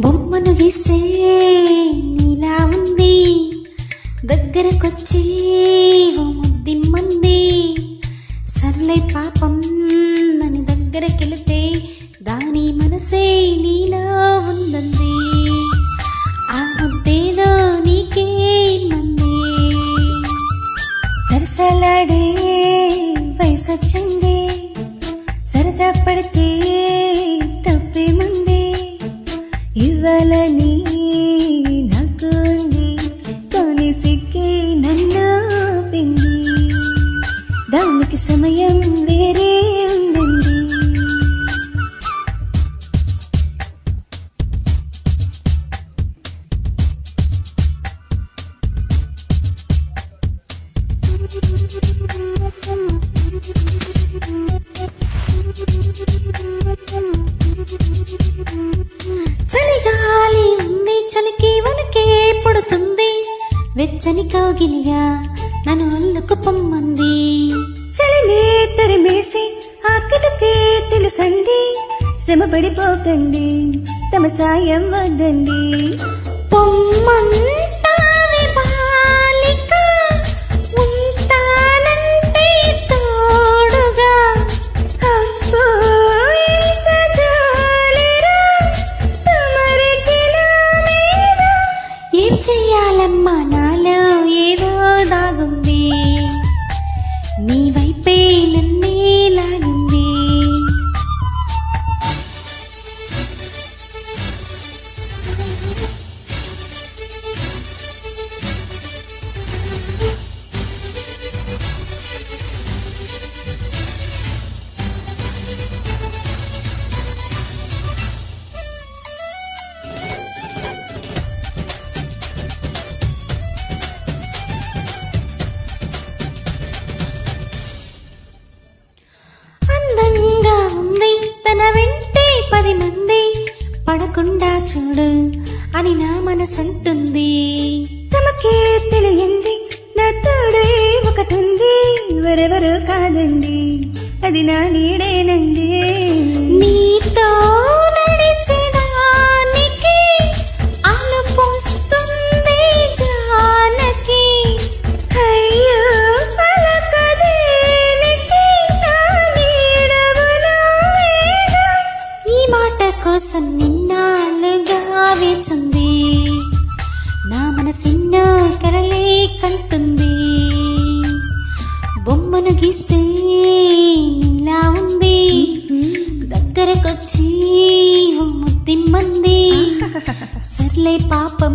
బొమ్మను గీస్తే నీలా ఉంది, దగ్గరకొచ్చి ఓ ముద్దిమ్మంది. సర్లే పాపం నన్ను దగ్గరకెళితే దాని మనసే నీలో ఉందంది. ఆ ముద్దేదో నీకే మంది. సరసలాడే వయసొచ్చింది, సరదా పడితే తప్పేముంది. ఇవ్వాలని నాకు ఉంది, కానీ సిక్కి నన్ను పిండి. దానికి సమయం వేరే ఉందండి. చలిగాలి ఉంది, చలికి వణకే పుడుతుంది. వెచ్చని కౌగిలిగా నన్ను అల్లుకు పొమ్మంది. చలినే తరిమేసి ఆకలికే తెలుసండి. శ్రమ పడిపోకండి, తమ సాయం వద్దండి. పొమ్మంటావే బాలిక, ఉంటానంటే తోడుగా. అబ్బో ఇంత జాలిరా తమరికి నా మీద. ఏం చెయ్యాలమ్మా, నాలో ఏదో దాగుంది. నీ వైపే నన్నే లాగింది. అందంగా ఉంది, తన వెంటే 10 మంది. పడకుండా చూడు అని నా మనసంటుంది. తమకే తెలియంది, నా తోడే ఒకటుంది. ఎవరెవరు కాదండి, అది నా నీడేనండి. నీతో నడిచేదానికి ఆలపోస్తుంది జానకి. అయ్యో పలకదేనికి నా నీడవు నువ్వేగా. ఈ మాట కోసం నిన్నాళ్ళుగా వేచుంది. నా మనసిన్నో కరలే కంటుంది. బొమ్మను గీస్తే నీలా ఉంది, దగ్గరకొచ్చి ఓ ముద్దిమ్మంది. సర్లే పాపం